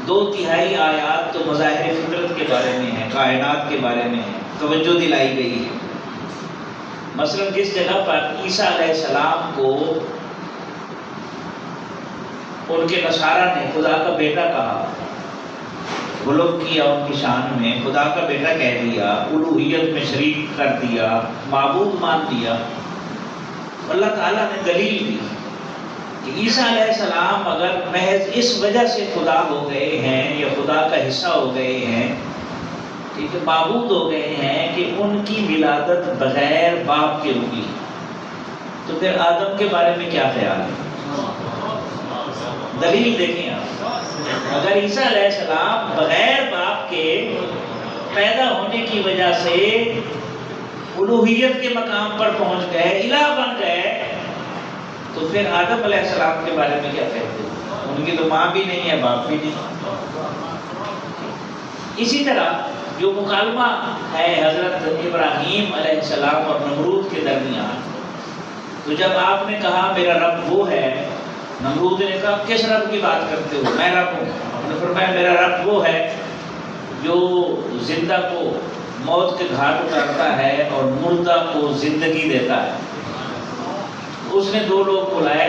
2/3 آیات تو مظاہر فطرت کے بارے میں ہیں، کائنات کے بارے میں ہیں، توجہ دلائی گئی ہے۔ مثلا جس جگہ پر عیسیٰ علیہ السلام کو ان کے نصارہ نے خدا کا بیٹا کہا، غلط کیا ان کی شان میں، خدا کا بیٹا کہہ دیا، الوہیت میں شریک کر دیا، معبود مان دیا، اللہ تعالیٰ نے دلیل دی کہ عیسیٰ علیہ السلام اگر محض اس وجہ سے خدا ہو گئے ہیں یا خدا کا حصہ ہو گئے ہیں، ٹھیک ہے، معبود ہو گئے ہیں کہ ان کی ولادت بغیر باپ کے ہوگی، تو پھر آدم کے بارے میں کیا خیال ہے؟ دلیل دیکھیں آپ، اگر عیسیٰ علیہ السلام بغیر باپ کے پیدا ہونے کی وجہ سے الوہیت کے مقام پر پہنچ گئے، الہ بن گئے، تو پھر آدم علیہ السلام کے بارے میں کیا کہتے ہیں؟ ان کی تو ماں بھی نہیں ہے، باپ بھی نہیں۔ اسی طرح جو مکالمہ ہے حضرت ابراہیم علیہ السلام اور نمرود کے درمیان، تو جب آپ نے کہا میرا رب وہ ہے، نمرود نے کہا کس رب کی بات کرتے ہو؟ میں رب ہوں۔ انہوں نے فرمایا میرا رب وہ ہے جو زندہ کو موت کے گھاٹ اتارتا ہے اور مردہ کو زندگی دیتا ہے۔ اس نے 2 لوگ بلائے،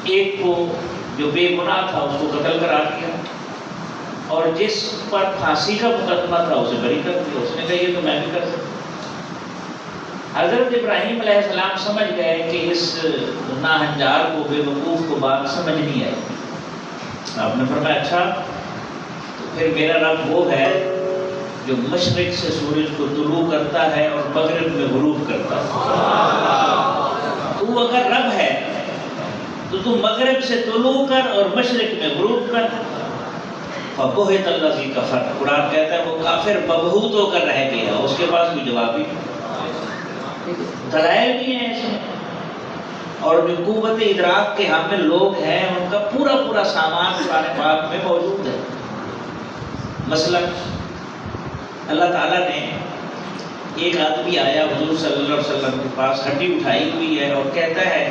ایک کو جو بے گناہ تھا اس کو قتل کرا دیا، اور جس پر پھانسی کا مقدمہ تھا اسے بری کر دیا۔ اس نے کہا یہ تو میں بھی کر سکتا۔ حضرت ابراہیم علیہ السلام سمجھ گئے کہ اس ناہنجار کو، بے وقوف کو بات سمجھ نہیں آئی۔ آپ نے فرمایا اچھا، تو پھر میرا رب وہ ہے جو مشرق سے سورج کو طلوع کرتا ہے اور مغرب میں غروب کرتا ہے۔ تو اگر رب ہے تو مغرب سے طلوع کر اور مشرق میں غروب کر۔ فَبُهِتَ الَّذِي كَفَرَ، قرآن کہتا ہے وہ کافر مبہوت ہو کر رہ گیا، اس کے پاس کوئی جواب ہی نہیں۔ دلائل بھی ہیں اس میں، اور جو قوت ادراک کے حامل لوگ ہیں ان کا پورا سامان قرآن پاک میں موجود ہے۔ مثلا اللہ تعالیٰ نے، ایک آدمی آیا حضور صلی اللہ علیہ وسلم کے پاس، ہڈی اٹھائی ہوئی ہے، اور کہتا ہے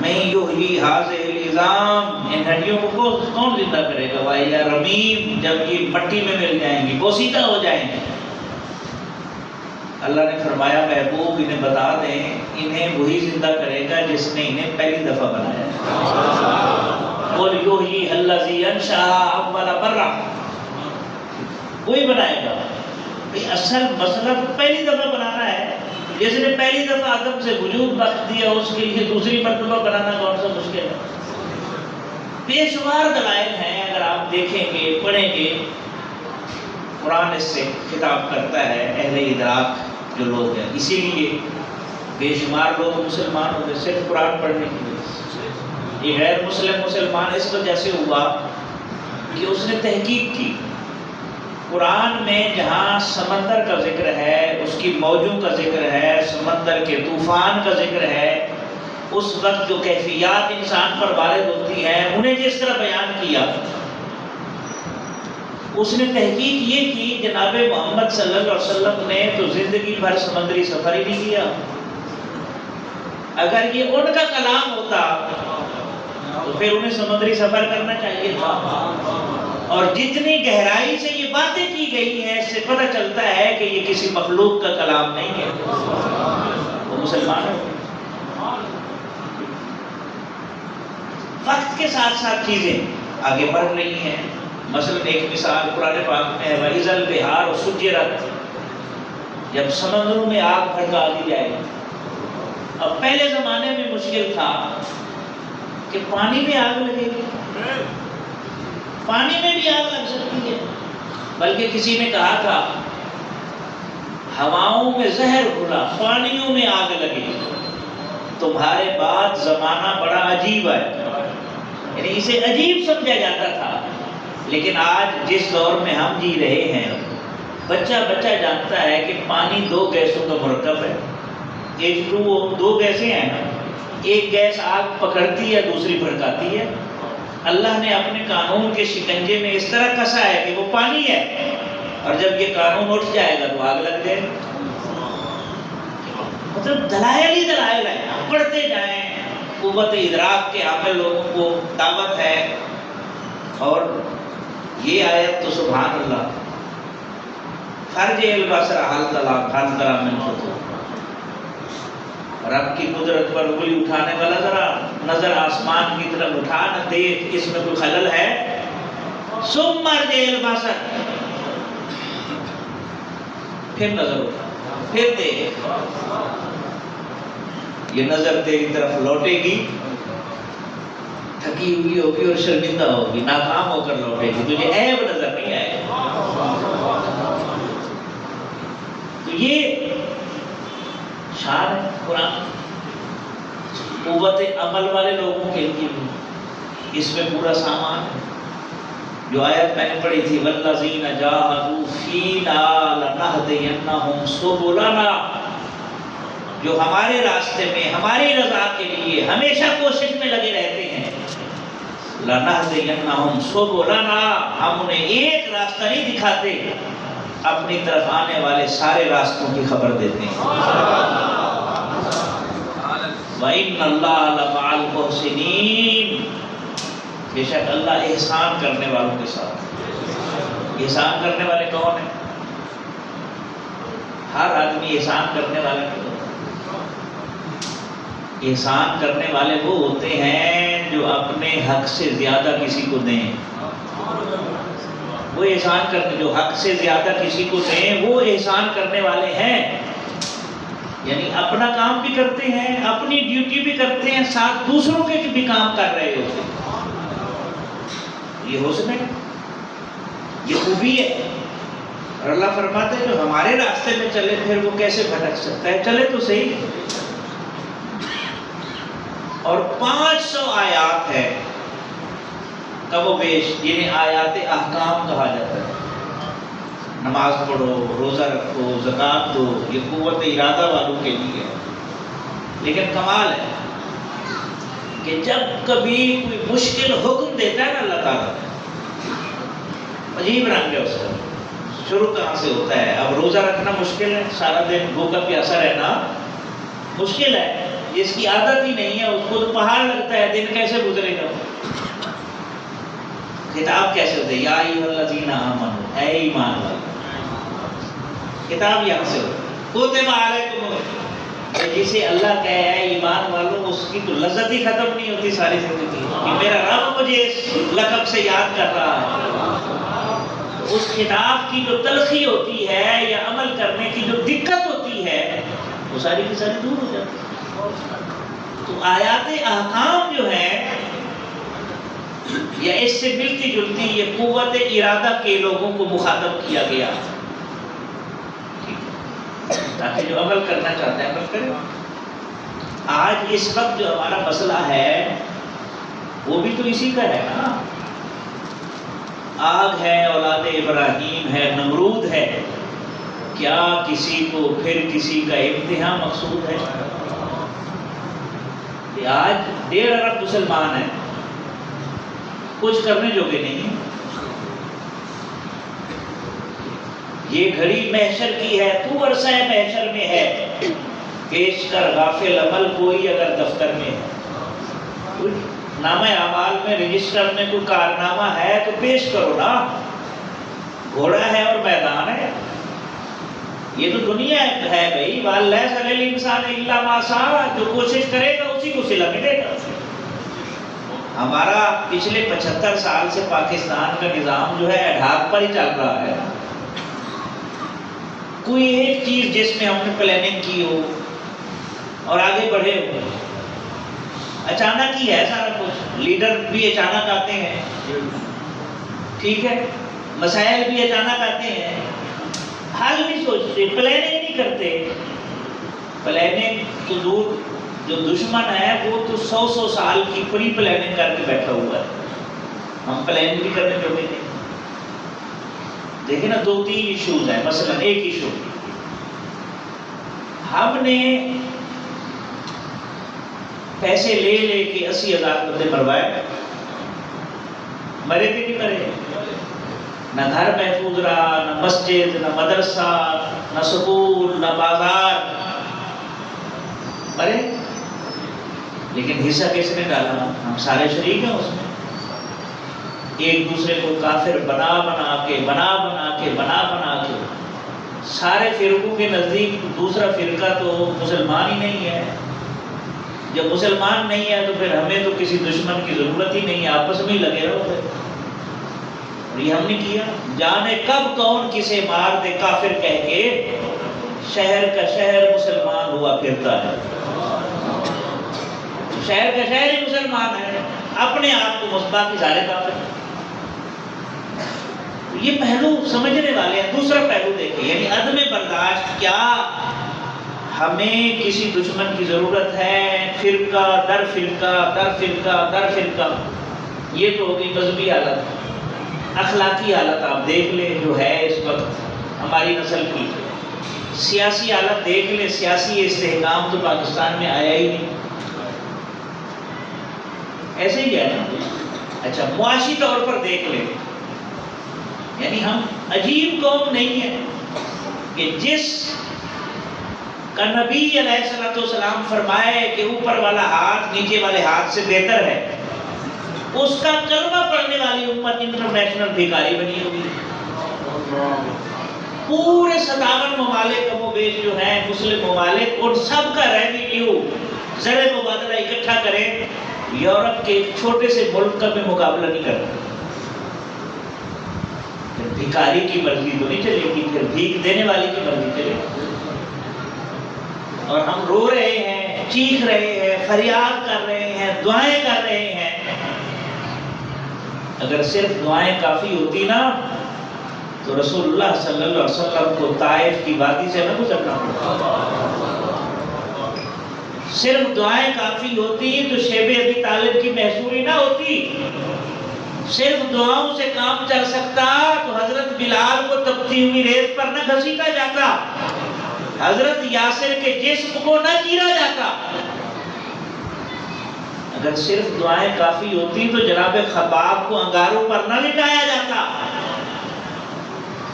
میں یحیی ھذہ العظام، ان ہڈیوں کو کون زندہ کرے گا؟ وَهِیَ رَمِیمٌ، جب یہ مٹی میں مل جائیں گی، بوسیدہ ہو جائیں گے۔ اللہ نے فرمایا محبوب انہیں بتا دیں انہیں وہی زندہ کرے گا جس نے انہیں پہلی دفعہ بنایا۔ قُلْ یحییھا الذی انشأھا اول مرہ، وہی بنائے گا۔ اصل مسئلہ تو پہلی دفعہ بنانا ہے۔ جس نے پہلی دفعہ آدم سے وجود بخش دیا اس کے لیے دوسری مرتبہ بنانا کون سا مشکل ہے؟ بے شمار دلائل ہیں، اگر آپ دیکھیں گے، پڑھیں گے، قرآن اس سے خطاب کرتا ہے اہل ادراک جو لوگ ہیں۔ اسی لیے بے شمار لوگ مسلمان ہوتے صرف قرآن پڑھنے کی وجہ سے۔ یہ غیر مسلم مسلمان اس وجہ سے ہوا کہ اس نے تحقیق کی۔ قرآن میں جہاں سمندر کا ذکر ہے، اس کی موجوں کا ذکر ہے، سمندر کے طوفان کا ذکر ہے، اس وقت جو کیفیات انسان پر وارد ہوتی ہیں انہیں جس طرح بیان کیا، اس نے تحقیق یہ کی جناب محمد صلی اللہ علیہ وسلم نے تو زندگی بھر سمندری سفر ہی نہیں کیا۔ اگر یہ ان کا کلام ہوتا تو پھر انہیں سمندری سفر کرنا چاہیے تھا۔ اور جتنی گہرائی سے یہ باتیں کی گئی ہیں اس سے پتہ چلتا ہے کہ یہ کسی مخلوق کا کلام نہیں ہے، وہ مسلمان ہے۔ وقت کے ساتھ ساتھ چیزیں آگے بڑھ رہی ہیں۔ مثلا ایک مثال قرآن پاک میں ہے وَإِذَا الْبِحَارُ سُجِّرَتْ، جب سمندروں میں آگ بھڑکا دی جائے۔ اب پہلے زمانے میں مشکل تھا کہ پانی میں آگ لگے گی، پانی میں بھی آگ لگ سکتی ہے، بلکہ کسی نے کہا تھا ہواؤں میں زہر گھلا، پانیوں میں آگ لگے، تمہارے بعد زمانہ بڑا عجیب ہے، یعنی اسے عجیب سمجھا جاتا تھا۔ لیکن آج جس دور میں ہم جی رہے ہیں، بچہ جانتا ہے کہ پانی 2 گیسوں کا مرکب ہے، H2O، 2 گیسیں ہیں نا، ایک گیس آگ پکڑتی ہے، دوسری بھڑکاتی ہے۔ اللہ نے اپنے قانون کے شکنجے میں اس طرح کسا ہے کہ وہ پانی ہے، اور جب یہ قانون اٹھ جائے گا تو آگ لگ جائے۔ مطلب دلائل ہی دلائل ہیں، پڑھتے جائیں۔ قوت ادراک کے حامل لوگوں کو دعوت ہے، اور یہ آیت تو سبحان اللہ، فرج البصر حل تری من فطور، رب کی قدرت پر انگلی اٹھانے والا ذرا نظر آسمان کی طرف اٹھا نہ دیکھ اس میں کوئی خلل ہے؟ ثم ارجع البصر، پھر نظر اٹھا، پھر دیکھ، یہ نظر تیری طرف لوٹے گی، تھکی ہوئی ہوگی اور شرمندہ ہوگی، ناکام ہو کر لوٹے گی، تجھے عیب نظر نہیں آئے گا۔ تو یہ شان ہے قرآن، قوت عمل والے لوگوں کے لیے بھی اس میں پورا سامان ہے۔ جو آیت میں نے پڑھی تھی والذین جاہدوا فینا لنہدینہم سبلنا، جو ہمارے راستے میں ہماری رضا کے لیے ہمیشہ کوشش میں لگے رہتے ہیں، لنہدینہم سبلنا، ہم انہیں ایک راستہ نہیں دکھاتے، اپنی طرف آنے والے سارے راستوں کی خبر دیتے ہیں۔ وَإِنَّ اللَّهَ لَمَعَ الْمُحْسِنِينَ، بے شک اللہ احسان کرنے والوں کے ساتھ۔ احسان کرنے والے کون ہیں؟ ہر آدمی احسان کرنے والا نہیں ہوتا۔ احسان کرنے والے وہ ہوتے ہیں جو اپنے حق سے زیادہ کسی کو دیں، وہ احسان کرنے، جو حق سے زیادہ کسی کو دیں وہ احسان کرنے والے ہیں، یعنی اپنا کام بھی کرتے ہیں، اپنی ڈیوٹی بھی کرتے ہیں، ساتھ دوسروں کے بھی کام کر رہے ہوتے ہیں۔ یہ حسن ہے، یہ خوبی ہے۔ اور اللہ فرماتے ہیں جو ہمارے راستے میں چلے پھر وہ کیسے بھٹک سکتا ہے؟ چلے تو صحیح۔ اور 500 آیات ہے کم و بیش جنہیں آیات احکام کہا جاتا ہے۔ نماز پڑھو، روزہ رکھو، زکوٰۃ دو، یہ قوت ارادہ والوں کے لیے ہے۔ لیکن کمال ہے کہ جب کبھی کوئی مشکل حکم دیتا ہے نا اللہ تعالیٰ، عجیب رنگ ہے اس کا، شروع کہاں سے ہوتا ہے؟ اب روزہ رکھنا مشکل ہے، سارا دن بھوکا پیاسا رہنا مشکل ہے، جس کی عادت ہی نہیں ہے اس کو تو پہاڑ لگتا ہے، دن کیسے گزرے گا؟ خطاب کیسے ہوتے؟ یا ایھا الذین آمنوا، اے ایمان والو، کتاب یہاں سے ہو، کتب علیکم، جسے اللہ کہے ہے ایمان والو، اس کی تو لذت ہی ختم نہیں ہوتی ساری زندگی کہ میرا رب مجھے اس لقب سے یاد کر رہا ہے۔ اس خطاب کی جو تلخی ہوتی ہے یا عمل کرنے کی جو دقت ہوتی ہے وہ ساری کی ساری دور ہو جاتی ہے۔ تو آیات احکام جو ہیں یا اس سے ملتی جلتی یہ قوت ارادہ کے لوگوں کو مخاطب کیا گیا تاکہ جو عمل کرنا چاہتے ہیں عمل کریں۔ آج اس وقت جو ہمارا مسئلہ ہے وہ بھی تو اسی کا ہے نا، آگ ہے، اولاد ابراہیم ہے، نمرود ہے، کیا کسی کو پھر کسی کا امتحان مقصود ہے؟ کہ آج 1.5 ارب مسلمان ہیں، کچھ کرنے جوگے نہیں ہیں۔ یہ گھڑی محشر کی ہے، تو عرصہ محشر میں ہے، پیش کر غافل عمل کوئی اگر دفتر میں ہے۔ نامہ اعمال میں رجسٹر میں کوئی کارنامہ ہے تو پیش کرو نا، گھوڑا ہے اور میدان ہے، یہ تو دنیا ہے بھائی۔ وَلَيْسَ لِلْإِنسَانِ إِلَّا مَا سَعَىٰ، جو کوشش کرے گا اسی کو صلہ ملے گا۔ ہمارا پچھلے 75 سال سے پاکستان کا نظام جو ہے اڈھاک پر ہی چل رہا ہے۔ کوئی ایک چیز جس میں ہم نے پلاننگ کی ہو اور آگے بڑھے ہو، اچانک ہی ہے سارا کچھ۔ لیڈر بھی اچانک آتے ہیں، ٹھیک ہے، مسائل بھی اچانک آتے ہیں، حل نہیں سوچتے، پلاننگ نہیں کرتے۔ پلاننگ تو دور، جو دشمن ہے وہ تو 100 سال کی پری پلاننگ کر کے بیٹھا ہوا ہے، ہم پلاننگ بھی کرنے جو نہیں۔ دیکھیں نا 2-3 ایشوز ہیں، مثلا ایک ایشو ہم نے پیسے لے لے کے 80,000 بندے مروائے، مرے بھی نہیں مرے، نہ گھر محفوظ رہا، نہ مسجد، نہ مدرسہ، نہ سکول، نہ بازار، مرے۔ لیکن حصہ کس نے ڈالا؟ ہم سارے شریک ہیں اس میں۔ ایک دوسرے کو کافر بنا بنا کے سارے فرقوں کے نزدیک دوسرا فرقہ تو مسلمان ہی نہیں ہے. جب مسلمان نہیں ہے تو پھر ہمیں تو کسی دشمن کی ضرورت ہی نہیں ہے، آپس میں ہی لگے رہو. اور یہ ہم نے کیا. جانے کب کون کسے مار دے کافر کہہ کے شہر کا شہر مسلمان ہوا پھرتا ہے. شہر کا شہر ہی مسلمان ہے، اپنے آپ کو مثبت کی سارے کافر. یہ پہلو سمجھنے والے ہیں. دوسرا پہلو دیکھیں، یعنی عدم برداشت. کیا ہمیں کسی دشمن کی ضرورت ہے؟ فرقہ در فرقہ. یہ تو ہوگی مذہبی حالت. اخلاقی حالت آپ دیکھ لیں جو ہے اس وقت ہماری نسل کی. سیاسی حالت دیکھ لیں، سیاسی استحکام تو پاکستان میں آیا ہی نہیں. ایسے ہی ہے نا. اچھا، معاشی طور پر دیکھ لیں، یعنی ہم عجیب قوم نہیں ہے کہ جس کا نبی علیہ السلام فرمائے کہ اوپر والا ہاتھ نیچے والے ہاتھ سے بہتر ہے، اس کا کلمہ پڑھنے والی امت انٹرنیشنل بھیکاری بنی ہوئی. پورے 57 ممالک کم و بیش جو ہیں مسلم ممالک، ان سب کا ریونیو زر مبادلہ اکٹھا کریں، یورپ کے ایک چھوٹے سے ملک کا بھی مقابلہ نہیں کرتا. بھیکاری کی مرضی تو نہیں چلے گی، پھر بھیک دینے والی کی مرضی چلے گی. اور ہم رو رہے ہیں، چیخ رہے ہیں، فریاد کر رہے ہیں، دعائیں کر رہے ہیں. اگر صرف دعائیں کافی ہوتی نا تو رسول اللہ صلی اللہ علیہ وسلم کو طائف کی وادی سے نہ گزرنا پڑتا. صرف دعائیں کافی ہوتی تو شیب ابی طالب کی محصوری نہ ہوتی. صرف دعاؤں سے کام چل سکتا تو حضرت بلال کو تپتی ہوئی ریت پر نہ گھسیٹا جاتا، حضرت یاسر کے جسم کو نہ چیرا جاتا. اگر صرف دعائیں کافی ہوتی تو جناب خباب کو انگاروں پر نہ لٹایا جاتا.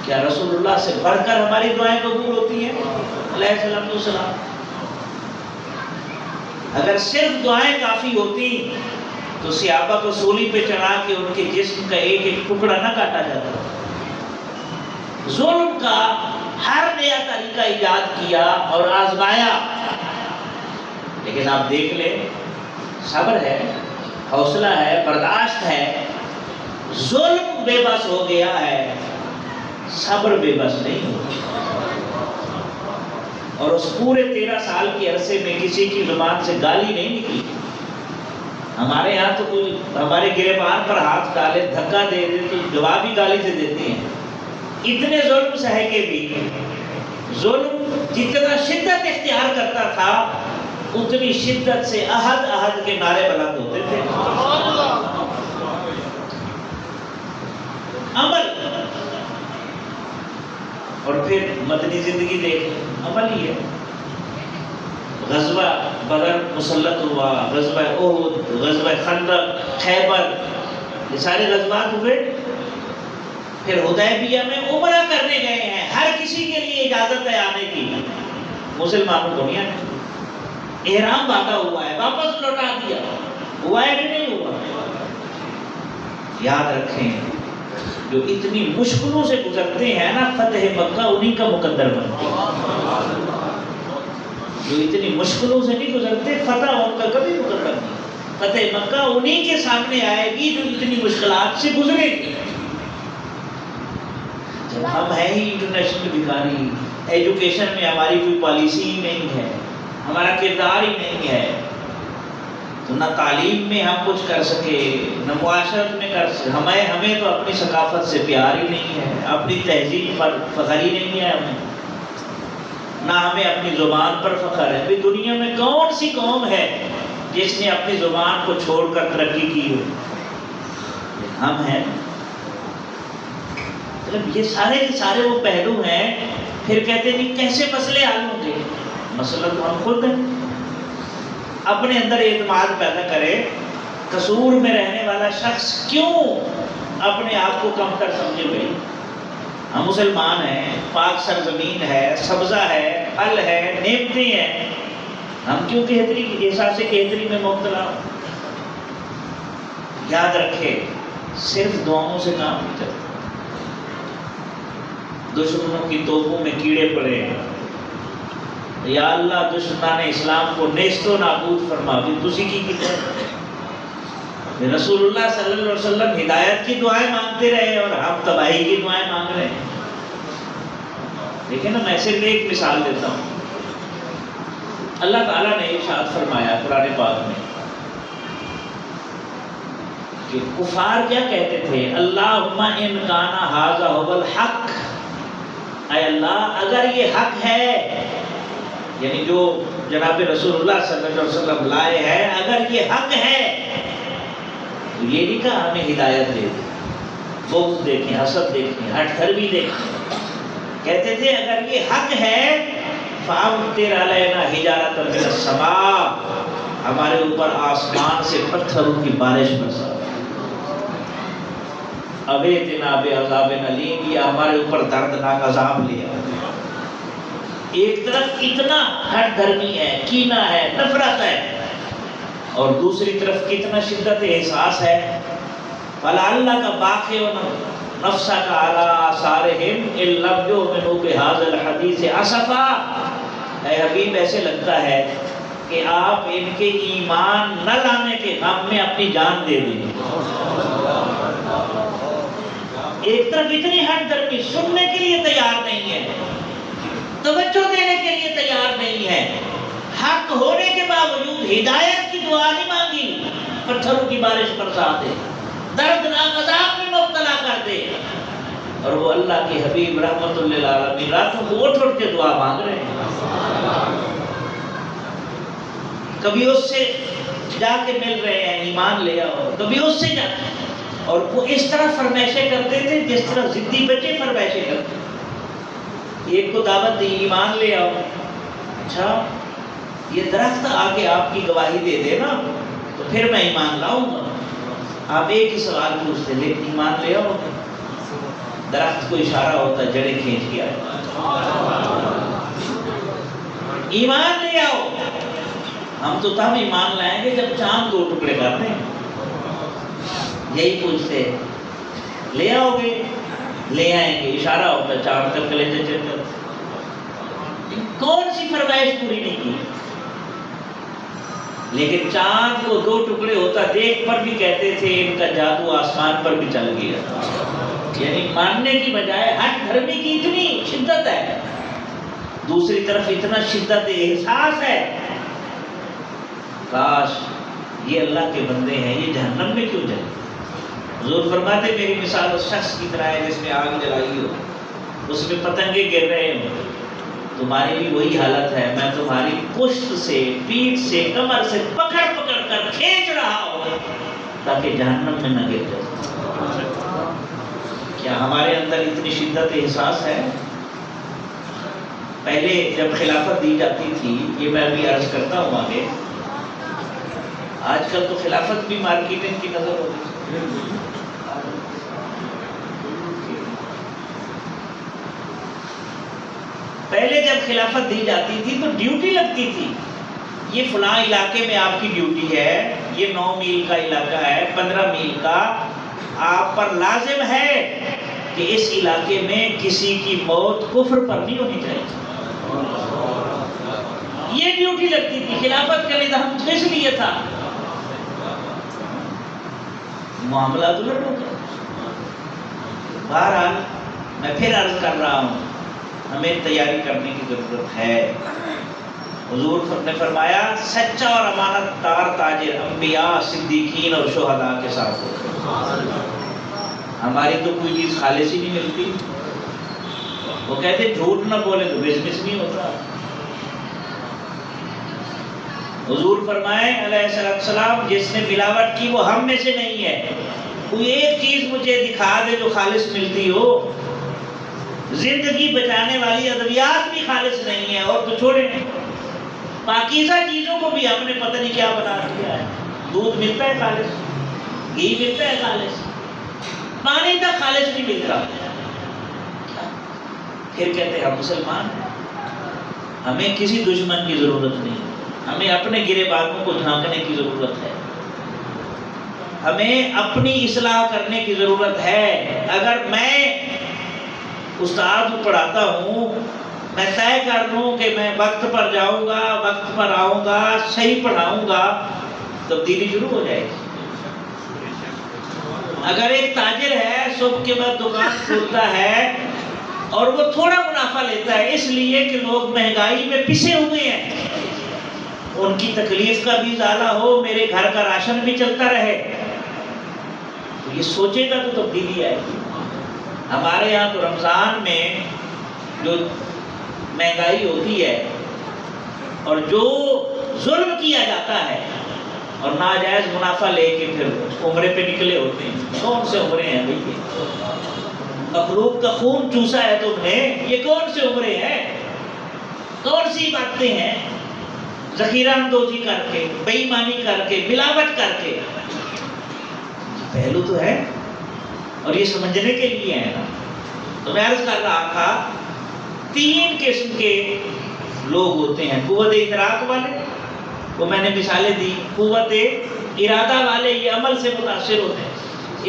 کیا رسول اللہ سے بڑھ کر ہماری دعائیں قبول ہوتی ہیں علیہ السلام؟ اگر صرف دعائیں کافی ہوتی تو صحابہ کو سولی پہ چڑھا کے ان کے جسم کا ایک ایک ٹکڑا نہ کاٹا جاتا. ظلم کا ہر نیا طریقہ ایجاد کیا اور آزمایا. لیکن آپ دیکھ لیں، صبر ہے، حوصلہ ہے، برداشت ہے. ظلم بے بس ہو گیا ہے، صبر بے بس نہیں ہو. اور اس پورے 13 سال کے عرصے میں کسی کی زبان سے گالی نہیں نکلی. ہمارے یہاں تو کوئی ہمارے گریبان پر ہاتھ ڈالے، دھکا دے دے تو جواب ہی گالی سے دیتے ہیں. اتنے ظلم سہے کے بھی ظلم جتنا شدت اختیار کرتا تھا اتنی شدت سے احد کے نعرے بلند ہوتے تھے. عمل. اور پھر مدنی زندگی دیکھ، عمل ہی ہے. غزوہ بدر مسلط ہوا، غزوہ احد، غزوہ خندق، خیبر، یہ سارے غزوات ہوئے. پھر حدیبیہ میں عمرہ کرنے گئے ہیں، ہر کسی کے لیے اجازت ہے آنے کی، مسلمانوں کو نہیں آنے. احرام باندھا ہوا ہے، واپس لوٹا دیا. ہوا ہے کہ نہیں ہوا؟ یاد رکھیں، جو اتنی مشکلوں سے گزرتے ہیں نا، فتح مکہ انہی کا مقدر بنتے ہیں. جو اتنی مشکلوں سے نہیں گزرتے، فتح ان کا کبھی مقدر نہیں. فتح مکہ انہی کے سامنے آئے گی جو اتنی مشکلات سے گزرے گی. جب ہم ہیں ہی انٹرنیشنل بھکاری، ایجوکیشن میں ہماری کوئی پالیسی ہی نہیں ہے، ہمارا کردار ہی نہیں ہے، تو نہ تعلیم میں ہم کچھ کر سکے، نہ معاشرت میں کر سکے. ہمیں تو اپنی ثقافت سے پیار ہی نہیں ہے، اپنی تہذیب پر فخر ہی نہیں ہے ہمیں، نہ ہمیں اپنی زبان پر فخر ہے. بھی دنیا میں کون سی قوم ہے جس نے اپنی زبان کو چھوڑ کر ترقی کی ہو؟ ہم ہیں. یہ سارے کے سارے وہ پہلو ہیں. پھر کہتے ہیں کیسے مسئلے حل ہوں گے؟ مسئلہ تو ہم خود ہیں. اپنے اندر اعتماد پیدا کرے. قصور میں رہنے والا شخص کیوں اپنے آپ کو کم تر سمجھے ہوئے؟ ہم مسلمان ہیں، پاک سرزمین ہے، سبزہ ہے، پھل ہے، نعمتیں ہیں. ہم کیوں احساس کہتری میں مبتلا ہوں؟ یاد رکھے، صرف دعاؤں سے کام نہیں چلتا. دشمنوں کی توپوں میں کیڑے پڑے ہیں. یا اللہ دشمنان اسلام کو نیست و نابود فرما. بھی تسی کی رسول اللہ صلی اللہ علیہ وسلم ہدایت کی دعائیں مانگتے رہے اور ہم تباہی کی دعائیں مانگ رہے ہیں. دیکھیں نا، میں صرف ایک مثال دیتا ہوں. اللہ تعالیٰ نے ارشاد فرمایا قرآن پاک میں کہ کفار کیا کہتے تھے؟ اللہم ان کان ھذا ھو الحق. اے اللہ اگر یہ حق ہے، یعنی جو جناب رسول اللہ صلی اللہ علیہ وسلم لائے ہیں، اگر یہ حق ہے تو یہ نہیں کہا ہمیں ہدایت دے دے. بغض دیکھیں، حسد دیکھیں، ہٹ دھرمی دیکھیں. کہتے تھے اگر یہ حق ہے فَأَمْطِرْ عَلَيْنَا حِجَارَةً مِّنَ السَّمَاءِ، ہمارے اوپر آسمان سے پتھروں کی بارش برسا. ابیتنا بعذاب الیم، یہ ہمارے اوپر دردناک عذاب لیا. ایک طرف اتنا ہٹ دھرمی ہے، کینہ ہے، نفرت ہے، اور دوسری طرف کتنا شدت احساس ہے. فَلَعَلَّكَ بَاخِعٌ نَفْسَكَ عَلَىٰ آثَارِهِمْ إِن لَّمْ يُؤْمِنُوا بِهَٰذَا الْحَدِيثِ أَسَفًا. اے حبیب ایسے لگتا ہے کہ آپ ان کے ایمان نہ لانے کے غم میں اپنی جان دے دیں. ایک طرف اتنی ہٹ دھرمی، سننے کے لیے تیار نہیں ہے، توجہ دینے کے لیے تیار نہیں ہے. حق ہونے کے باوجود ہدایت کی دعا نہیں مانگی، پتھروں کی بارش برسا دے، دردناک عذاب میں مبتلا کر دے. اور وہ اللہ کے حبیب رحمت للعالمین راتوں کو اٹھ کے دعا مانگ رہے ہیں. کبھی اس سے جا کے مل رہے ہیں ایمان لے آؤ، کبھی اس سے جاتے ہیں. اور وہ اس طرح فرمائشیں کرتے تھے جس طرح ضدی بچے فرمائشیں کرتے. ایک کو دعوت دی ایمان لے آؤ، اچھا یہ درخت آ کے آپ کی گواہی دے دے نا تو پھر میں ایمان لاؤں گا. آپ ایک ہی سوال پوچھتے لیکن ایمان لے آؤ. درخت کو اشارہ ہوتا ہے جڑیں کھینچ کے آئے. ایمان لے آؤ. ہم تو تب ایمان لائیں گے جب چاند 2 ٹکڑے کرتے ہیں. یہی پوچھتے لے آؤ گے، لے آئیں گے، اشارہ ہوتا ہے چاند تک کلیجے چلتے. کون سی فرمائش پوری نہیں کی؟ لیکن چاند کو 2 ٹکڑے ہوتا دیکھ پر بھی کہتے تھے ان کا جادو آسمان پر بھی چل گیا. یعنی ماننے کی بجائے ہٹ دھرمی کی اتنی شدت ہے، دوسری طرف اتنا شدت احساس ہے. کاش یہ اللہ کے بندے ہیں، یہ جہنم میں کیوں جائیں؟ حضور فرماتے میری مثال اس شخص کی طرح ہے جس نے آگ جلائی ہو، اس میں پتنگے گر رہے ہوں. تمہاری بھی وہی حالت ہے. میں تمہاری پشت سے، پیٹھ سے، کمر سے پکڑ پکڑ کر کھینچ رہا ہوں تاکہ جہنم میں نہ گر جائے. کیا ہمارے اندر اتنی شدت احساس ہے؟ پہلے جب خلافت دی جاتی تھی، یہ میں ابھی عرض کرتا ہوں آگے، آج کل تو خلافت بھی مارکیٹنگ کی نظر ہوتی ہے. پہلے جب خلافت دی جاتی تھی تو ڈیوٹی لگتی تھی. یہ فلاں علاقے میں آپ کی ڈیوٹی ہے، یہ 9 میل کا علاقہ ہے، 15 میل کا، آپ پر لازم ہے کہ اس علاقے میں کسی کی موت کفر پر نہیں ہونی چاہیے. یہ ڈیوٹی لگتی تھی. خلافت کا نظام کس لیے تھا؟ معاملات الٹ ہو گئے. بہرحال میں پھر عرض کر رہا ہوں، ہمیں تیاری کرنے کی ضرورت ہے. حضور نے فرمایا سچا اور امانت دار تاجر انبیاء، صدیقین اور شہداء کے ساتھ ہوتا. ہماری تو کوئی چیز خالص ہی نہیں ملتی. وہ کہتے جھوٹ نہ بولے تو بزنس نہیں ہوتا. حضور فرمائے علیہ السلام جس نے ملاوٹ کی وہ ہم میں سے نہیں ہے. کوئی ایک چیز مجھے دکھا دے جو خالص ملتی ہو. زندگی بچانے والی ادویات بھی خالص نہیں ہے، اور تو چھوڑے پاکیزہ چیزوں کو بھی ہم نے پتہ نہیں کیا بنا دیا ہے. دودھ ملتا ہے خالص، گھی ملتا ہے خالص، پانی تک خالص نہیں ملتا. پھر کہتے ہیں ہم مسلمان ہیں، ہمیں کسی دشمن کی ضرورت نہیں، ہمیں اپنے گرے بانوں کو جھانکنے کی ضرورت ہے. ہمیں اپنی اصلاح کرنے کی ضرورت ہے۔ اگر میں استاد پڑھاتا ہوں، میں طے کر لوں کہ میں وقت پر جاؤں گا، وقت پر آؤں گا، صحیح پڑھاؤں گا، تبدیلی شروع ہو جائے گی۔ اگر ایک تاجر ہے، صبح کے بعد دکان کھولتا ہے اور وہ تھوڑا منافع لیتا ہے اس لیے کہ لوگ مہنگائی میں پسے ہوئے ہیں، ان کی تکلیف کا بھی ازالہ ہو، میرے گھر کا راشن بھی چلتا رہے، تو یہ سوچے گا تو تبدیلی آئے گی۔ ہمارے یہاں تو رمضان میں جو مہنگائی ہوتی ہے اور جو ظلم کیا جاتا ہے اور ناجائز منافع لے کے پھر عمرے پہ نکلے ہوتے ہیں، کون سے عمرے ہیں بھائی؟ یہ مخلوق کا خون چوسا ہے تم نے، یہ کون سے عمرے ہیں؟ کون سی باتیں ہیں؟ ذخیرہ اندوزی کر کے، بے ایمانی کر کے، ملاوٹ کر کے، پہلو تو ہے اور یہ سمجھنے کے لیے ہے نا۔ تو میں عرض کر رہا تھا 3 قسم کے لوگ ہوتے ہیں، قوت ادراک والے، وہ میں نے مثالیں دی، قوت ارادہ والے، یہ عمل سے متاثر ہوتے ہیں۔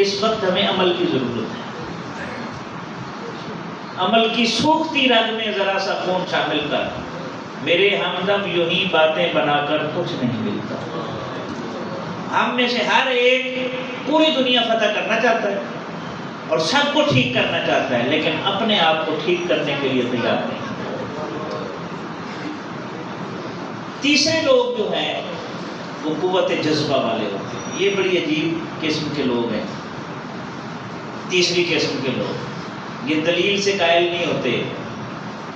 اس وقت ہمیں عمل کی ضرورت ہے، عمل کی سوکھتی رگ میں ذرا سا خون شامل کر، میرے ہمدم یوں ہی باتیں بنا کر کچھ نہیں ملتا۔ ہم میں سے ہر ایک پوری دنیا فتح کرنا چاہتا ہے اور سب کو ٹھیک کرنا چاہتا ہے، لیکن اپنے آپ کو ٹھیک کرنے کے لیے تیار نہیں۔ تیسرے لوگ جو ہیں وہ قوت جذبہ والے ہوتے ہیں، یہ بڑی عجیب قسم کے لوگ ہیں۔ تیسری قسم کے لوگ، یہ دلیل سے قائل نہیں ہوتے،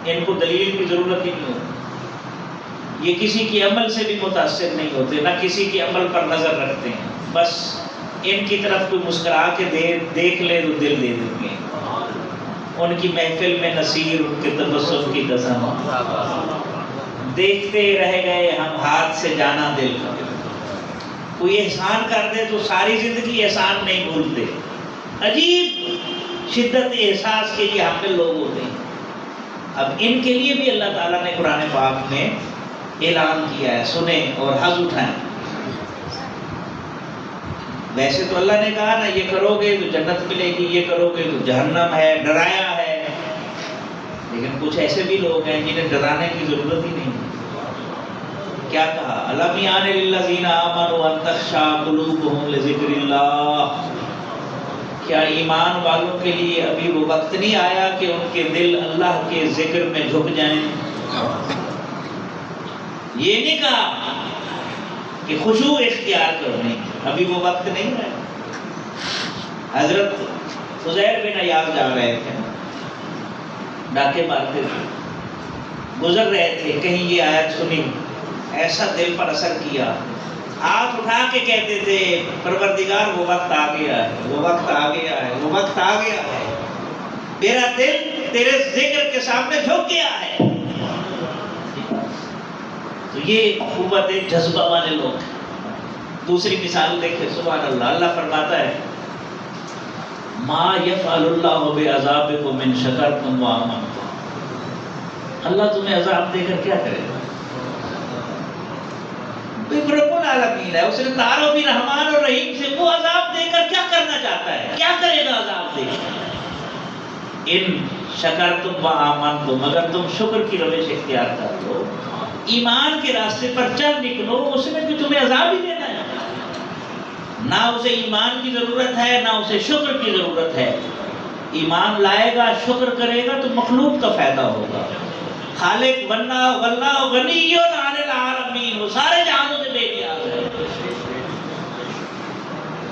ان کو دلیل کی ضرورت ہی نہیں ہوتی، یہ کسی کے عمل سے بھی متاثر نہیں ہوتے، نہ کسی کے عمل پر نظر رکھتے ہیں، بس ان کی طرف کوئی مسکرا کے دیکھ لے تو دل دے دیں گے، ان کی محفل میں نصیر، ان کے تبسم کی قسم، دیکھتے رہ گئے ہم ہاتھ سے جانا دل کا۔ کوئی احسان کر دے تو ساری زندگی احسان نہیں بھولتے، عجیب شدت احساس کے یہ حامل لوگ ہوتے ہیں۔ اب ان کے لیے بھی اللہ تعالیٰ نے قرآن پاک میں اعلان کیا ہے، سنیں اور حظ اٹھائیں۔ ویسے تو اللہ نے کہا نا، یہ کرو گے تو جنت ملے گی، یہ کرو گے تو جہنم ہے، ڈرایا ہے، لیکن کچھ ایسے بھی لوگ ہیں جنہیں ڈرانے کی ضرورت ہی نہیں۔ کیا کہا؟ الم یعن للذین آمنوا ان تخشع قلوبہم لذکر اللہ، کیا ایمان والوں کے لیے ابھی وہ وقت نہیں آیا کہ ان کے دل اللہ کے ذکر میں جھک جائیں؟ یہ نہیں کہا کہ خشوع اختیار کرنے، ابھی وہ وقت نہیں ہے۔ حضرت فضیل بن عیاض جا رہے تھے، ڈاکے مارتے تھے، گزر رہے تھے، کہیں یہ آیت سنی، ایسا دل پر اثر کیا، ہاتھ اٹھا کے کہتے تھے پروردگار وہ وقت آ گیا ہے، وہ وقت آ گیا ہے، وہ وقت آ گیا ہے، میرا دل تیرے ذکر کے سامنے جھک گیا ہے۔ تو یہ قوت جذبہ والے لوگ ہیں۔ دوسری مثال دیکھیں، سبحان اللہ، اللہ فرماتا ہے ما یفعل اللہ بعذابکم ان شکرتم وآمنتم، اللہ تمہیں عذاب دے کر کیا کرے گا؟ رب العالمین ہے، اس نے تعارف بھی رحمان اور رحیم سے، وہ عذاب دے کر کیا کرنا چاہتا ہے؟ کیا کرے گا عذاب دے کر؟ ان شکرتم وآمنتم، اگر تم شکر کی روش اختیار کر لو، ایمان کے راستے پر چل نکلو، اس میں بھی تمہیں عذاب ہی دینا ہے۔ نہ اسے ایمان کی ضرورت ہے، نہ اسے شکر کی ضرورت ہے۔ ایمان لائے گا، شکر کرے گا تو مخلوق کا فائدہ ہوگا۔ خالق واللہ غنی عن العالمین، وہ سارے جہانوں سے بے نیاز ہے۔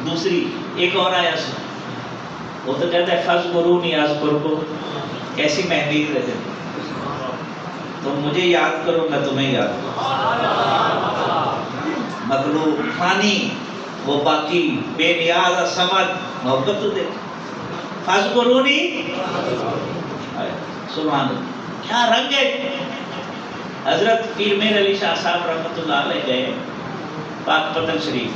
دوسری ایک اور آیا سن، وہ تو کہتا ہے فاذکرونی اذکرکم، کیسی مہمیز ہے جب تم مجھے یاد کرو میں تمہیں یاد کروں۔ مخلوق فانی، وہ باقی بے نیاز الصمد، محبت تو دیکھ، فاذکرونی، سبحان اللہ، کیا رنگ ہے۔ حضرت پیر میر علی شاہ صاحب رحمۃ اللہ علیہ گئے پاک پتن شریف،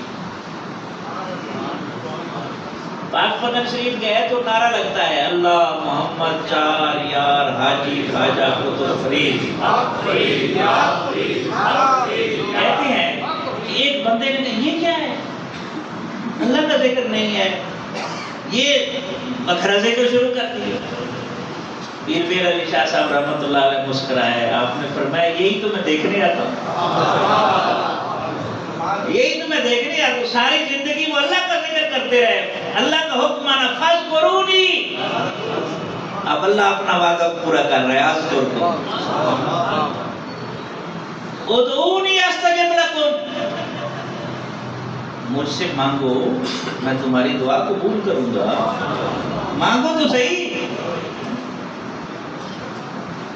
پاک پتن شریف گئے تو نعرہ لگتا ہے اللہ محمد چار یار حاجی خواجہ قطب فرید، کہتے ہیں کہ ایک بندے نے کہا یہ کیا ہے؟ اللہ کا ذکر نہیں ہے، یہ بکھرا ذکر شروع کر دیا۔ پیر میر علی شاہ صاحب رحمۃ اللہ علیہ مسکرائے، آپ نے فرمایا یہی تو میں دیکھنے آتا ہوں، یہی تو میں دیکھنے آتا ہوں، ساری زندگی وہ اللہ کا ذکر کرتے رہے، اللہ کا حکم مانا فاذکرونی، اب اللہ اپنا وعدہ پورا کر رہا ہے، اذکرکم، ادعونی استجب لکم، مجھ سے مانگو میں تمہاری دعا قبول کروں گا، مانگو تو صحیح۔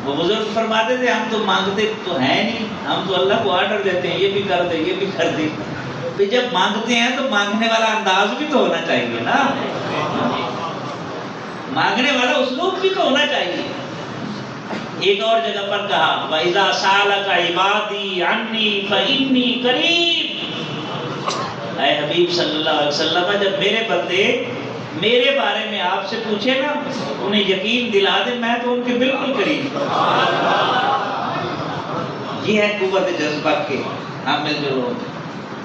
وہ بزرگ فرماتے تھے ہم تو مانگتے تو ہیں نہیں، ہم تو اللہ کو آرڈر دیتے ہیں یہ بھی کر دے یہ بھی کر دے، پھر جب مانگتے ہیں تو مانگنے والا انداز بھی تو ہونا چاہیے نا، مانگنے والا اسلوب بھی تو ہونا چاہیے۔ ایک اور جگہ پر کہا وَإِذَا سَأَلَكَ عِبَادِي عَنِّي فَإِنِّي قَرِيبٌ، اے حبیب صلی اللہ علیہ وسلم جب میرے بندے میرے بارے میں آپ سے پوچھے نا، انہیں یقین دلا دے میں تو ان کے بالکل قریب۔ یہ ہے قوت جذبہ کے حامل جو لوگ۔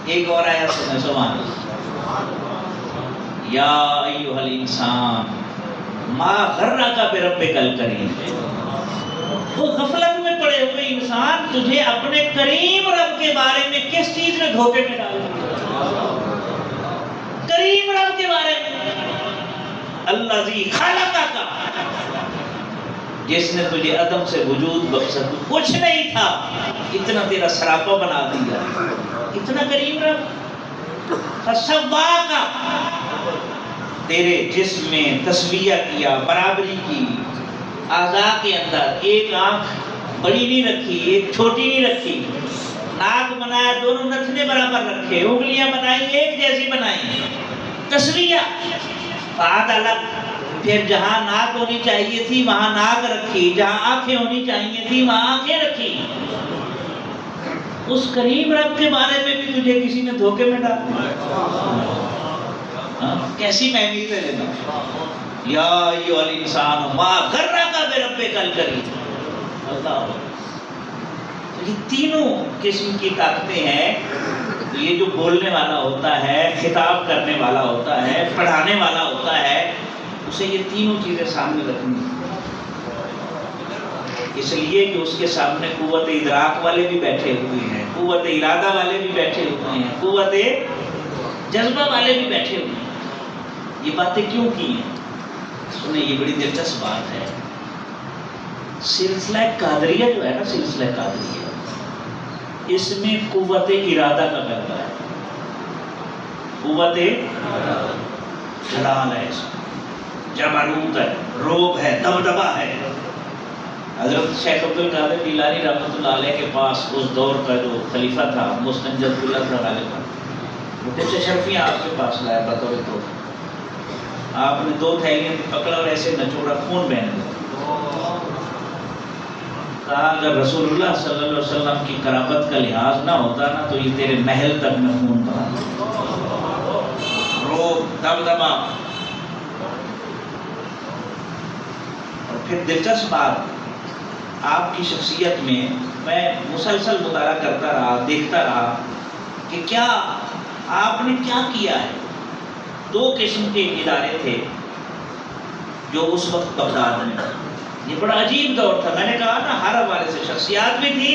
ایک اور آیت سنیں سبحان اللہ، یا ایھا الانسان ما غرک بربک الکریم، وہ غفلت میں پڑے ہوئے انسان تجھے اپنے کریم رب کے بارے میں کس چیز نے دھوکے میں ڈال دیا؟ کریم رب کے بارے میں، الذی خلقک، جس نے تجھے عدم سے وجود بخشا، تو کچھ نہیں تھا، اتنا تیرا سراپا بنا دیا، اتنا کریم رب، فسواک، تیرے جسم میں تسویہ کیا، برابری کی، اعضاء کے اندر ایک آنکھ بڑی نہیں رکھی ایک چھوٹی نہیں رکھی، ناک بنایا دونوں نتنے برابر رکھے، انگلیاں بنائی ایک جیسی بنائی، تسویہ، بات الگ، پھر جہاں ناک ہونی چاہیے تھی وہاں ناک رکھی، جہاں آنکھیں ہونی چاہیے تھی وہاں آنکھیں رکھی۔ اس کریم رب کے بارے میں بھی تجھے کسی نے دھوکے میں ڈالا، کیسی مہمیز ہے لینا، یا ایھا الانسان ما غرک بربک الکریم، اللہ۔ یہ تینوں قسم کی طاقتیں ہیں، یہ جو بولنے والا ہوتا ہے، خطاب کرنے والا ہوتا ہے، پڑھانے والا ہوتا ہے، اسے یہ تینوں چیزیں سامنے رکھنی ہیں، اس لیے کہ اس کے سامنے قوت ادراک والے بھی بیٹھے ہوئے ہیں، قوت ارادہ والے بھی بیٹھے ہوئے ہیں، قوت جذبہ والے بھی بیٹھے ہوئے ہیں۔ یہ باتیں کیوں کی ہیں؟ سنیں، یہ بڑی دلچسپ بات ہے۔ سلسلہ قادریہ جو ہے نا، سلسلہ قادریہ، اس میں قوت ارادہ کا غلبہ ہے، قوت جلال ہے، اس میں جبروت ہے، روب ہے، دبدبہ ہے۔ حضرت شیخ عبد القادر جیلانی رحمۃ اللہ علیہ کے پاس اس دور کا جو خلیفہ تھا مستنجد اللہ غالبا، وہ کچھ اشرفیاں آپ کے پاس لایا بطور تو آپ نے 2 تھیلیاں پکڑا اور ایسے نچوڑا، خون بہنے لگا، کہا اگر رسول اللہ صلی اللہ علیہ وسلم کی قرابت کا لحاظ نہ ہوتا نا تو یہ تیرے محل تک میں خون بہا، روب، دبدبہ۔ اور پھر دلچسپ بات، آپ کی شخصیت میں مسلسل مطالعہ کرتا رہا، دیکھتا رہا کہ کیا آپ نے کیا کیا ہے۔ 2 قسم کے ادارے تھے جو اس وقت بغداد میں، یہ بڑا عجیب دور تھا، میں نے کہا نا ہر حوالے سے شخصیات بھی تھی،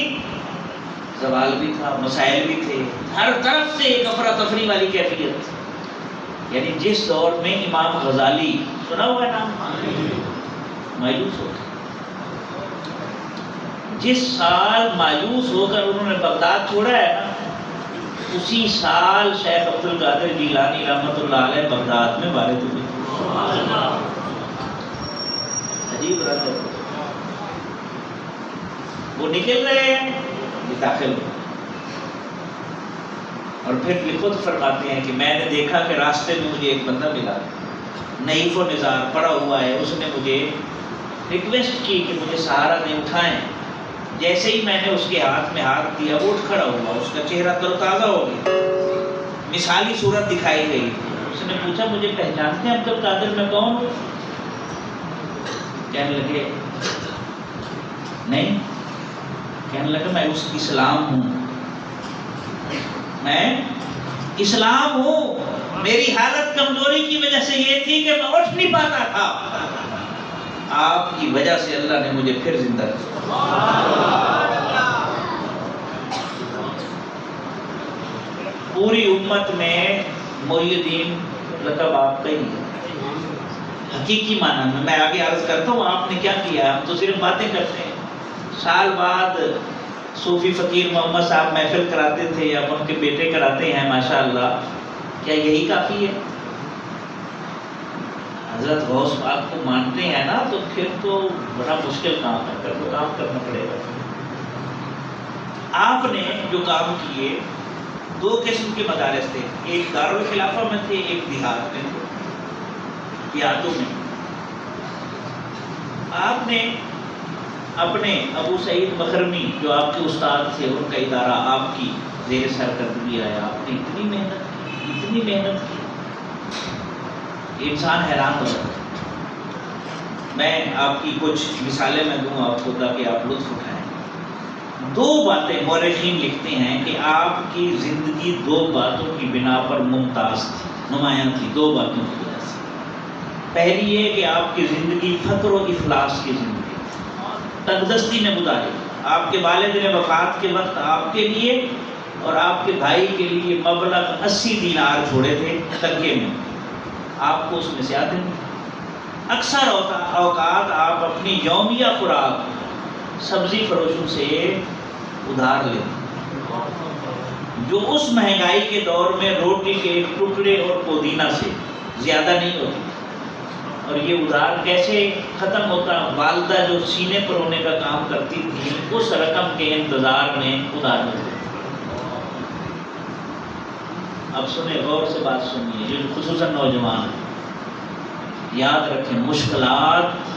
زوال بھی تھا، مسائل بھی تھے، ہر طرف سے ایک افراتفری والی کیفیت۔ یعنی جس دور میں امام غزالی، سنا ہوا ہے نام، مایوس ہو گئے، جس سال مایوس ہو کر انہوں نے بغداد چھوڑا ہے نا، اسی سال شیخ عبد القادر جیلانی رحمۃ اللہ علیہ بغداد میں وارد ہوئے۔ عجیب رد ہے، وہ نکل رہے ہیں یہ داخل ہو، اور پھر یہ خود فرماتے ہیں کہ میں نے دیکھا کہ راستے میں مجھے ایک بندہ ملا، نحیف و نزار پڑا ہوا ہے، اس نے مجھے ریکویسٹ کی کہ مجھے سہارا دیں، اٹھائیں۔ جیسے ہی میں نے اس کے ہاتھ میں ہاتھ دیا وہ اٹھ کھڑا ہوا، اس کا چہرہ تر و تازہ ہو گیا، مثالی صورت دکھائی گئی۔ اس نے پوچھا مجھے پہچانتے ہیں عبد القادر میں کون ہوں؟ کہنے لگے نہیں، کہنے لگا میں اس اسلام ہوں، میں اسلام ہوں، میری حالت کمزوری کی وجہ سے یہ تھی کہ میں اٹھ نہیں پاتا تھا، آپ کی وجہ سے اللہ نے مجھے پھر زندہ کیا۔ پوری امت میں محی الدین لقب آپ کا ہی ہے حقیقی معنی میں آگے عرض کرتا ہوں آپ نے کیا کیا، ہم تو صرف باتیں کرتے ہیں۔ سال بعد صوفی فقیر محمد صاحب محفل کراتے تھے، یا ان کے بیٹے کراتے ہیں ماشاءاللہ، کیا یہی کافی ہے؟ حضرت غوث پاک کو مانتے ہیں نا تو پھر تو بڑا مشکل کام ہے، پھر تو کام کرنا پڑے گا۔ آپ نے جو کام کیے، دو قسم کے مدارس تھے، ایک دارالخلافہ میں تھے، ایک دیہات میں تھے، دیہاتوں میں۔ آپ نے اپنے ابو سعید مخرمی جو آپ کے استاد تھے، ان کا ادارہ آپ کی زیر سرکردگی آیا، آپ نے اتنی محنت کی، انسان حیران ہو جاتا ہے۔ میں آپ کی کچھ مثالیں میں دوں آپ کو تاکہ آپ لطف اٹھائیں۔ دو باتیں مورخین لکھتے ہیں کہ آپ کی زندگی دو باتوں کی بنا پر ممتاز تھی، نمایاں تھی، دو باتوں کی وجہ سے۔ پہلی یہ کہ آپ کی زندگی فقر و افلاس کی زندگی، تنگدستی میں گزاری۔ آپ کے والد نے وفات کے وقت آپ کے لیے اور آپ کے بھائی کے لیے مبلغ 80 دینار چھوڑے تھے ترکے میں، آپ کو اس میں سے آتے نہیں۔ اکثر اوقات آپ اپنی یومیہ خوراک سبزی فروشوں سے ادھار لیتے، جو اس مہنگائی کے دور میں روٹی کے ایک ٹکڑے اور پودینہ سے زیادہ نہیں ہوتی۔ اور یہ ادھار کیسے ختم ہوتا؟ والدہ جو سینے پر ہونے کا کام کرتی تھی، اس رقم کے انتظار میں ادھار ملتے۔ اب سنیں، غور سے بات سنیے، جو خصوصاً نوجوان، یاد رکھیں مشکلات